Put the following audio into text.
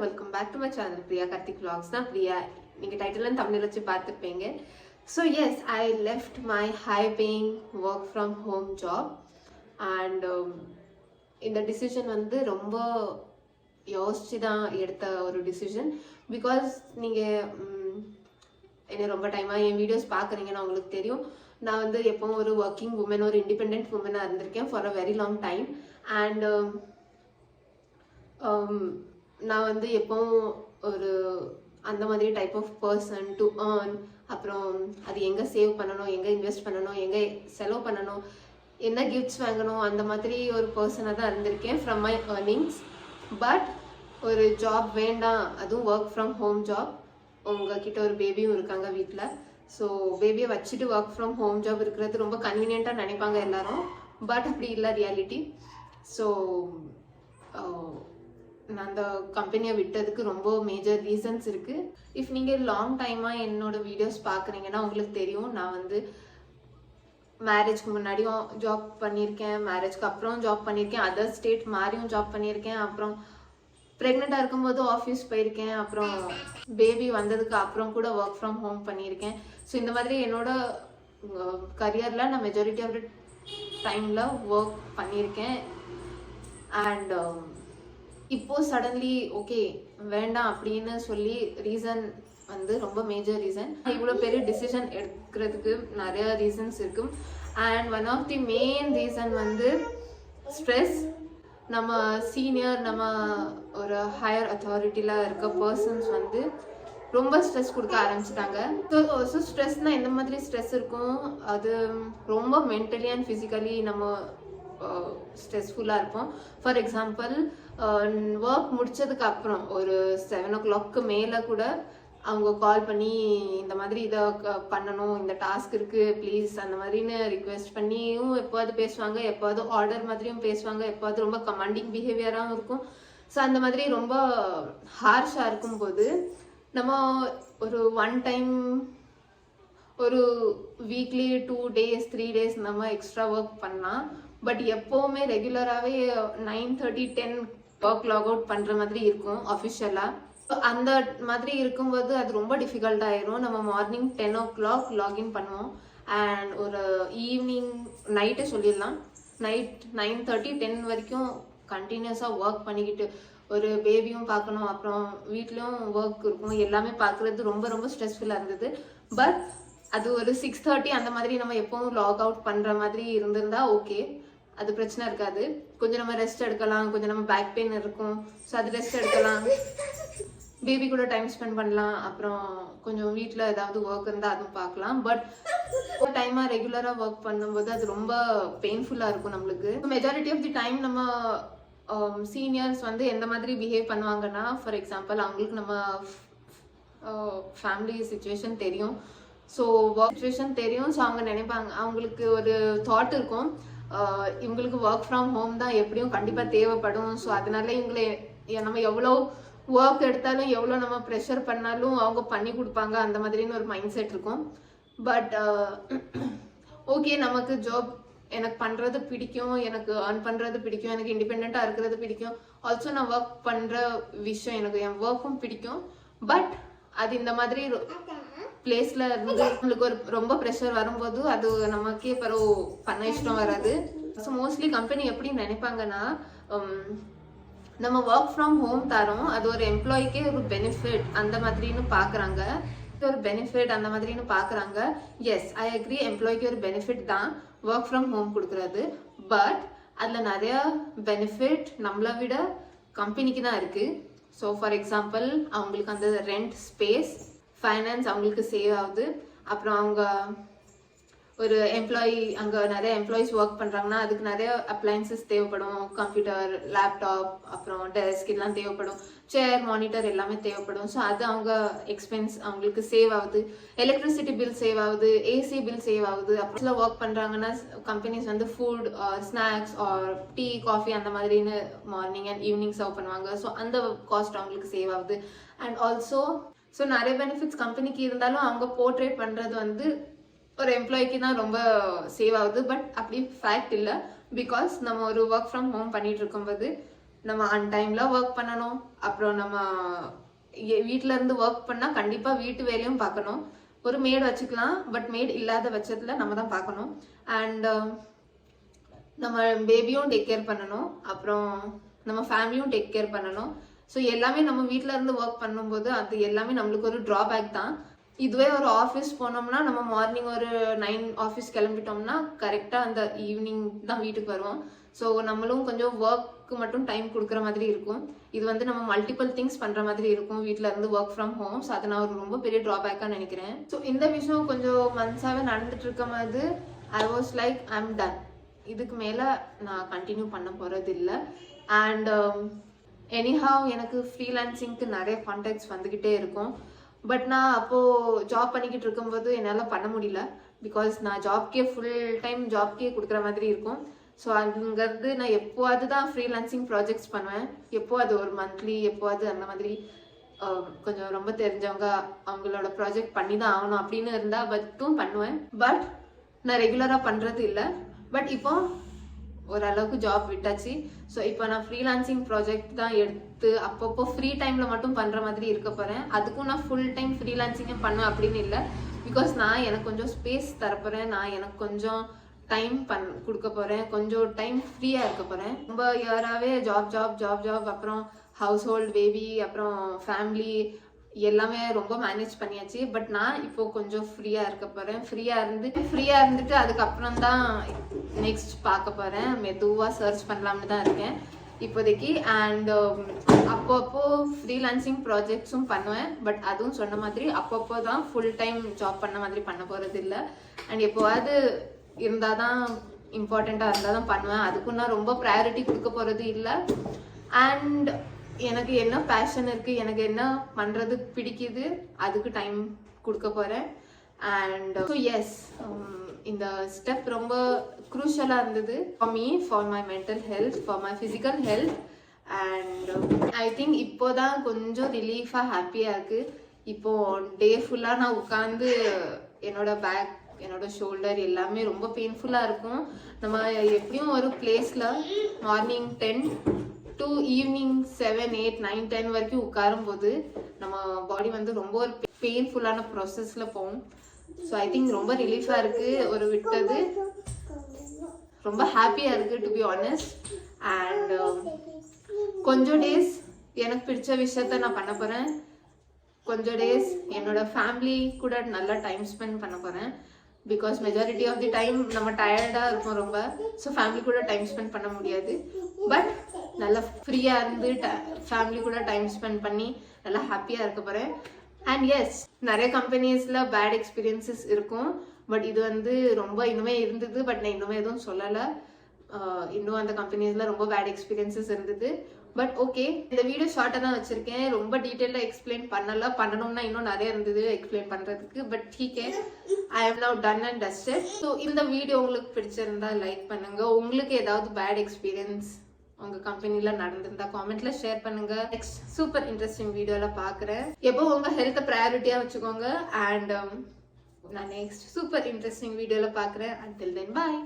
welcome back to my channel Priya Karthik Vlogs. Na Priya, நீங்க title and thumbnail வச்சு பார்த்துப்பீங்க. So yes, I left my high paying work from home job and இந்த decision வந்து ரொம்ப யோசிச்சு தான் எடுத்த ஒரு டிசிஷன். பிகாஸ் நீங்கள் என்ன ரொம்ப டைமாக என் வீடியோஸ் பார்க்குறீங்கன்னு உங்களுக்கு தெரியும். நான் வந்து எப்போவும் ஒரு ஒர்க்கிங் உமன், ஒரு இண்டிபெண்ட் உமனாக இருந்திருக்கேன் for a very long time. And நான் வந்து எப்போவும் ஒரு அந்த மாதிரி type of person to earn, அப்புறம் அது எங்கே சேவ் பண்ணணும், எங்கே இன்வெஸ்ட் பண்ணணும், எங்கே செலவு பண்ணணும், என்ன கிஃப்ட்ஸ் வாங்கணும், அந்த மாதிரி ஒரு பர்சனாக தான் இருந்திருக்கேன் ஃப்ரம் மை ஏர்னிங்ஸ். பட் ஒரு ஜாப் வேண்டாம், அதுவும் ஒர்க் ஃப்ரம் ஹோம் ஜாப். உங்ககிட்ட ஒரு பேபியும் இருக்காங்க வீட்டில். ஸோ பேபியை வச்சுட்டு ஒர்க் ஃப்ரம் ஹோம் ஜாப் இருக்கிறது ரொம்ப கன்வீனியண்ட்டாக நினைப்பாங்க எல்லாரும். பட் அப்படி இல்லை ரியாலிட்டி. ஸோ நான் அந்த கம்பெனியை விட்டதுக்கு ரொம்ப மேஜர் ரீசன்ஸ் இருக்குது. இஃப் நீங்கள் லாங் டைமாக என்னோட வீடியோஸ் பார்க்குறீங்கன்னா உங்களுக்கு தெரியும், நான் வந்து மேரேஜ்க்கு முன்னாடியும் ஜாப் பண்ணியிருக்கேன், மேரேஜ்க்கு அப்புறம் ஜாப் பண்ணியிருக்கேன், அதர் ஸ்டேட் மாதிரியும் ஜாப் பண்ணியிருக்கேன், அப்புறம் ப்ரெக்னெண்ட்டாக இருக்கும்போது ஆஃபீஸ் போயிருக்கேன், அப்புறம் பேபி வந்ததுக்கு அப்புறம் கூட ஒர்க் ஃப்ரம் ஹோம் பண்ணியிருக்கேன். ஸோ இந்த மாதிரி என்னோட கரியரில் நான் மெஜாரிட்டி ஆஃப் த டைமில் ஒர்க் பண்ணியிருக்கேன். அண்ட் இப்போது சடன்லி ஓகே வேண்டாம் அப்படின்னு சொல்லி ரீசன் வந்து ரொம்ப மேஜர் ரீசன். இவ்வளோ பெரிய டிசிஷன் எடுக்கிறதுக்கு நிறைய ரீசன்ஸ் இருக்கும். And one of the main reason வந்து ஸ்ட்ரெஸ். நம்ம சீனியர், நம்ம ஒரு ஹையர் அத்தாரிட்டியில் இருக்க பர்சன்ஸ் வந்து ரொம்ப ஸ்ட்ரெஸ் கொடுக்க ஆரம்பிச்சிட்டாங்க. ஸோ ஸ்ட்ரெஸ்னால் எந்த மாதிரி ஸ்ட்ரெஸ் இருக்கும், அது ரொம்ப மென்டலி அண்ட் ஃபிசிக்கலி நம்ம ஸ்ட்ரெஸ்ஃபுல்லாக இருப்போம். ஃபார் எக்ஸாம்பிள், ஒர்க் முடிச்சதுக்கு அப்புறம் ஒரு 7 o'clock மேலே கூட அவங்க கால் பண்ணி இந்த மாதிரி இதை பண்ணணும், இந்த டாஸ்க் இருக்குது ப்ளீஸ் அந்த மாதிரின்னு ரிக்வெஸ்ட் பண்ணியும் எப்போது பேசுவாங்க, எப்போது ஆர்டர் மாதிரியும் பேசுவாங்க, எப்போது ரொம்ப கமாண்டிங் பிஹேவியராகவும் இருக்கும். ஸோ அந்த மாதிரி ரொம்ப ஹார்ஷாக இருக்கும்போது நம்ம ஒரு ஒன் டைம் ஒரு வீக்லி 2 days 3 days நம்ம எக்ஸ்ட்ரா ஒர்க் பண்ணலாம். பட் எப்போவுமே ரெகுலராகவே 9:30 10 ஒர்க் லாக் அவுட் பண்ணுற மாதிரி இருக்கும் அஃபிஷியலாக. அந்த மாதிரி இருக்கும்போது அது ரொம்ப டிஃபிகல்ட் ஆயிரும். நம்ம மார்னிங் 10 o'clock லாகின் பண்ணுவோம் அண்ட் ஒரு ஈவினிங் நைட்டு சொல்லிடலாம், நைட் 9:30 10 வரைக்கும் கண்டினியூஸாக ஒர்க் பண்ணிக்கிட்டு ஒரு பேபியும் பார்க்கணும், அப்புறம் வீட்லேயும் ஒர்க் இருக்கும், எல்லாமே பார்க்குறது ரொம்ப ரொம்ப ஸ்ட்ரெஸ்ஃபுல்லாக இருந்தது. பட் அது ஒரு 6:30 அந்த மாதிரி நம்ம எப்பவும் லாக் அவுட் பண்ணுற மாதிரி இருந்திருந்தா ஓகே, அது பிரச்சனை இருக்காது. கொஞ்சம் நம்ம ரெஸ்ட் எடுக்கலாம், கொஞ்சம் நம்ம பேக் பெயின் இருக்கும், ஸோ அது ரெஸ்ட் எடுக்கலாம், பேபி கூட டைம் ஸ்பெண்ட் பண்ணலாம், அப்புறம் கொஞ்சம் வீட்டில் ஏதாவது ஒர்க் இருந்தால் அதுவும் பார்க்கலாம். பட் ஒரு டைமாக ரெகுலராக ஒர்க் பண்ணும்போது அது ரொம்ப பெயின்ஃபுல்லாக இருக்கும் நம்மளுக்கு. மெஜாரிட்டி ஆஃப் தி டைம் நம்ம சீனியர்ஸ் வந்து எந்த மாதிரி பிஹேவ் பண்ணுவாங்கன்னா, ஃபார் எக்ஸாம்பிள் அவங்களுக்கு நம்ம ஃபேமிலி சுச்சுவேஷன் தெரியும், ஸோ ஒர்க் சுச்சுவேஷன் தெரியும். ஸோ அவங்க நினைப்பாங்க, அவங்களுக்கு ஒரு தாட் இருக்கும், இவங்களுக்கு ஒர்க் ஃப்ரம் ஹோம் தான் எப்படியும் கண்டிப்பாக தேவைப்படும். ஸோ அதனால இவங்களை நம்ம எவ்வளோ ஒர்க் எடுத்தாலும் எவ்வளோ நம்ம ப்ரெஷர் பண்ணாலும் அவங்க பண்ணி கொடுப்பாங்க, அந்த மாதிரின்னு ஒரு மைண்ட் செட் இருக்கும். பட் ஓகே, நமக்கு ஜாப் எனக்கு பண்ணுறது பிடிக்கும், எனக்கு ஏர்ன் பண்ணுறது பிடிக்கும், எனக்கு இண்டிபெண்ட்டாக இருக்கிறது பிடிக்கும், ஆல்சோ நான் ஒர்க் பண்ணுற விஷயம் எனக்கு என் ஒர்க்கும் பிடிக்கும். பட் அது இந்த மாதிரி பிளேஸில் இருந்து நம்மளுக்கு ஒரு ரொம்ப ப்ரெஷர் வரும்போது அது நமக்கே பிறகு பண்ண இஷ்டம் வராது. ஸோ மோஸ்ட்லி கம்பெனி எப்படி நினைப்பாங்கன்னா, நம்ம ஒர்க் ஃப்ரம் ஹோம் தரோம், அது ஒரு எம்ப்ளாய்க்கே ஒரு பெனிஃபிட் அந்த மாதிரின்னு பார்க்குறாங்க, ஒரு பெனிஃபிட் அந்த மாதிரின்னு பார்க்குறாங்க. எஸ், ஐ அக்ரி, எம்ப்ளாய்க்கு ஒரு பெனிஃபிட் தான் ஒர்க் ஃப்ரம் ஹோம் கொடுக்குறது. பட் அதில் நிறையா பெனிஃபிட் நம்மளை விட கம்பெனிக்கு தான் இருக்குது. ஸோ ஃபார் எக்ஸாம்பிள், அவங்களுக்கு அந்த ரெண்ட், ஸ்பேஸ், ஃபைனான்ஸ் அவங்களுக்கு சேவ் ஆகுது. அப்புறம் அவங்க ஒரு எம்ப்ளாயி, அங்கே நிறைய எம்ப்ளாயிஸ் ஒர்க் பண்ணுறாங்கன்னா அதுக்கு நிறைய அப்ளையன்சஸ் தேவைப்படும், கம்ப்யூட்டர், லேப்டாப், அப்புறம் டெஸ்க் இதெல்லாம் தேவைப்படும், சேர், மானிட்டர் எல்லாமே தேவைப்படும். ஸோ அது அவங்க எக்ஸ்பென்ஸ் அவங்களுக்கு சேவ் ஆகுது, எலக்ட்ரிசிட்டி பில் சேவ் ஆகுது, ஏசி பில் சேவ் ஆகுது. அப்புறம் ஒர்க் பண்ணுறாங்கன்னா கம்பெனிஸ் வந்து food, snacks or tea, coffee அந்த மாதிரின்னு மார்னிங் அண்ட் ஈவினிங் சர்வ் பண்ணுவாங்க. ஸோ அந்த காஸ்ட் அவங்களுக்கு சேவ் ஆகுது. அண்ட் ஆல்சோ ஸோ நிறைய பெனிஃபிட்ஸ் கம்பெனிக்கு இருந்தாலும் அவங்க போர்ட்ரேட் பண்ணுறது வந்து ஒரு எம்ப்ளாய்க்கு தான் ரொம்ப சேவ் ஆகுது. பட் அப்படி ஃபேக்ட் இல்லை. பிகாஸ் நம்ம ஒரு ஒர்க் ஃப்ரம் ஹோம் பண்ணிட்டு இருக்கும்போது நம்ம அன்டைமில் ஒர்க் பண்ணணும். அப்புறம் நம்ம வீட்டில் இருந்து ஒர்க் பண்ணால் கண்டிப்பாக வீட்டு வேலையும் பார்க்கணும். ஒரு மேட் வச்சுக்கலாம், பட் மேட் இல்லாத பட்சத்தில் நம்ம தான் பார்க்கணும். அண்ட் நம்ம பேபியும் டேக் கேர் பண்ணணும், அப்புறம் நம்ம ஃபேமிலியும் டேக் கேர் பண்ணணும். ஸோ எல்லாமே நம்ம வீட்டில் இருந்து ஒர்க் பண்ணும்போது அது எல்லாமே நம்மளுக்கு ஒரு ட்ராபேக் தான். இதுவே ஒரு ஆஃபீஸ் போனோம்னா நம்ம மார்னிங் ஒரு 9 ஆஃபீஸ் கிளம்பிட்டோம்னா கரெக்டாக அந்த ஈவினிங் தான் வீட்டுக்கு வருவோம். ஸோ நம்மளும் கொஞ்சம் ஒர்க்கு மட்டும் டைம் கொடுக்குற மாதிரி இருக்கும். இது வந்து நம்ம மல்டிபிள் திங்ஸ் பண்ணுற மாதிரி இருக்கும் வீட்டில் இருந்து ஒர்க் ஃப்ரம் ஹோம். ஸோ அதை நான் ஒரு ரொம்ப பெரிய ட்ராபேக்காக நினைக்கிறேன். ஸோ இந்த விஷயம் கொஞ்சம் மந்த்ஸாகவே நடந்துட்டு இருக்கும் போது I was like I am ton, இதுக்கு மேலே நான் கண்டினியூ பண்ண போகிறது இல்லை. அண்ட் எனிஹாவ் எனக்கு ஃப்ரீலான்சிங்க்கு நிறைய கான்டாக்ட்ஸ் வந்துக்கிட்டே இருக்கும். பட் நான் அப்போது ஜாப் பண்ணிக்கிட்டு இருக்கும்போது என்னால் பண்ண முடியல. பிகாஸ் நான் ஜாப்கே ஃபுல் டைம் ஜாப்கே கொடுக்குற மாதிரி இருக்கும். ஸோ அங்கிறது நான் எப்போது தான் ஃப்ரீலான்சிங் ப்ராஜெக்ட்ஸ் பண்ணுவேன். எப்போ அது ஒரு மந்த்லி எப்போது அந்த மாதிரி கொஞ்சம் ரொம்ப தெரிஞ்சவங்க அவங்களோட ப்ராஜெக்ட் பண்ணி தான் ஆகணும் அப்படின்னு இருந்தால் மட்டும் பண்ணுவேன். பட் நான் ரெகுலராக பண்ணுறது இல்லை. பட் இப்போ ஓரளவுக்கு ஜாப் விட்டாச்சு. ஸோ இப்போ நான் ஃப்ரீலான்சிங் ப்ராஜெக்ட் தான் எடுத்து அப்பப்போ ஃப்ரீ டைமில் மட்டும் பண்ணுற மாதிரி இருக்க போகிறேன். அதுக்கும் நான் ஃபுல் டைம் ஃப்ரீலான்சிங்கே பண்ணுவேன் அப்படின்னு இல்லை. பிகாஸ் நான் எனக்கு கொஞ்சம் ஸ்பேஸ் தரப்போகிறேன், நான் எனக்கு கொஞ்சம் டைம் கொடுக்க போகிறேன், கொஞ்சம் டைம் ஃப்ரீயாக இருக்க போகிறேன். ரொம்ப இயராகவே ஜாப் ஜாப் ஜாப் ஜாப் அப்புறம் ஹவுஸ் ஹோல்ட், பேபி, அப்புறம் ஃபேமிலி எல்லாமே ரொம்ப மேனேஜ் பண்ணியாச்சு. பட் நான் இப்போ கொஞ்சம் ஃப்ரீயாக இருக்க போகிறேன். ஃப்ரீயாக இருந்துட்டு அதுக்கப்புறம் தான் நெக்ஸ்ட் பார்க்க போகிறேன். மெதுவாக சர்ச் பண்ணலாம்னு தான் இருக்கேன் இப்போதைக்கு. அண்ட் அப்பப்போ ஃப்ரீலான்சிங் ப்ராஜெக்ட்ஸும் பண்ணுவேன். பட் அதுவும் சொன்ன மாதிரி அப்பப்போ தான் ஃபுல் டைம் ஜாப் பண்ண மாதிரி பண்ண போகிறது இல்லை. அண்ட் எப்போவாது இருந்தால் தான் இம்பார்ட்டண்ட்டாக இருந்தால் தான் பண்ணுவேன். அதுக்கும் நான் ரொம்ப ப்ரையாரிட்டி கொடுக்க போகிறது இல்லை. அண்ட் எனக்கு என்ன பேஷன் இருக்குது, எனக்கு என்ன பண்ணுறது பிடிக்குது, அதுக்கு டைம் கொடுக்க போகிறேன். அண்ட் ஸோ எஸ், இந்த ஸ்டெப் ரொம்ப க்ரூஷியலாக இருந்தது for me, for my mental health, for my physical health. And I think இப்போ தான் கொஞ்சம் ரிலீஃபாக ஹாப்பியாக இருக்குது. இப்போது டே ஃபுல்லாக நான் உட்காந்து என்னோட பேக், என்னோட ஷோல்டர் எல்லாமே ரொம்ப பெயின்ஃபுல்லாக இருக்கும். நம்ம எப்படியும் ஒரு பிளேஸில் மார்னிங் 10 to ஈவினிங் 7, 8, 9, 10 வரைக்கும் உட்காரும் போது நம்ம பாடி வந்து ரொம்ப ஒரு பெயின்ஃபுல்லான ப்ராசஸில் போகும். ஸோ ஐ திங்க் ரொம்ப ரிலீஃபாக இருக்குது ஒரு விட்டது. ரொம்ப ஹாப்பியாக இருக்குது டு பி ஆனஸ்ட். அண்ட் கொஞ்சம் டேஸ் எனக்கு பிடிச்ச விஷயத்த நான் பண்ண போகிறேன். கொஞ்சம் டேஸ் என்னோட ஃபேமிலி கூட நல்லா டைம் ஸ்பெண்ட் பண்ண போகிறேன். Because majority of the time நம்ம டயர்டாக இருப்போம் ரொம்ப. ஸோ ஃபேமிலி கூட டைம் ஸ்பெண்ட் பண்ண முடியாது. பட் நல்லா ஃப்ரீயாக இருந்து ஃபேமிலி கூட டைம் ஸ்பெண்ட் பண்ணி நல்லா ஹாப்பியாக இருக்க போகிறேன். அண்ட் எஸ், நிறைய கம்பெனிஸில் பேட் எக்ஸ்பீரியன்சஸ் இருக்கும். பட் இது வந்து ரொம்ப இன்னுமே இருந்தது. பட் நான் இன்னுமே எதுவும் சொல்லலை. இன்னும் அந்த கம்பெனிஸில் ரொம்ப பேட் எக்ஸ்பீரியன்சஸ் இருந்தது. பட் ஓகே, இந்த வீடியோ ஷார்ட்டாக தான் வச்சுருக்கேன். ரொம்ப டீட்டெயிலாக எக்ஸ்பிளைன் பண்ணணும்னா இன்னும் நிறைய இருந்தது எக்ஸ்பிளைன் பண்ணுறதுக்கு. பட் டீக்கே, I am now done and dusted. So இந்த வீடியோ உங்களுக்கு பிடிச்சிருந்தா லைக் பண்ணுங்கள். உங்களுக்கு ஏதாவது பேட் எக்ஸ்பீரியன்ஸ் உங்கள் கம்பெனியில் நடந்திருந்தா காமெண்ட்டில் ஷேர் பண்ணுங்கள். நெக்ஸ்ட் சூப்பர் இன்ட்ரெஸ்டிங் வீடியோவில் பார்க்குறேன். எப்போ உங்கள் ஹெல்த்தை ப்ரையாரிட்டியாக வச்சுக்கோங்க. அண்ட் நான் நெக்ஸ்ட் சூப்பர் இன்ட்ரெஸ்டிங் வீடியோவில் பார்க்குறேன். அன்டில் தென் பாய்.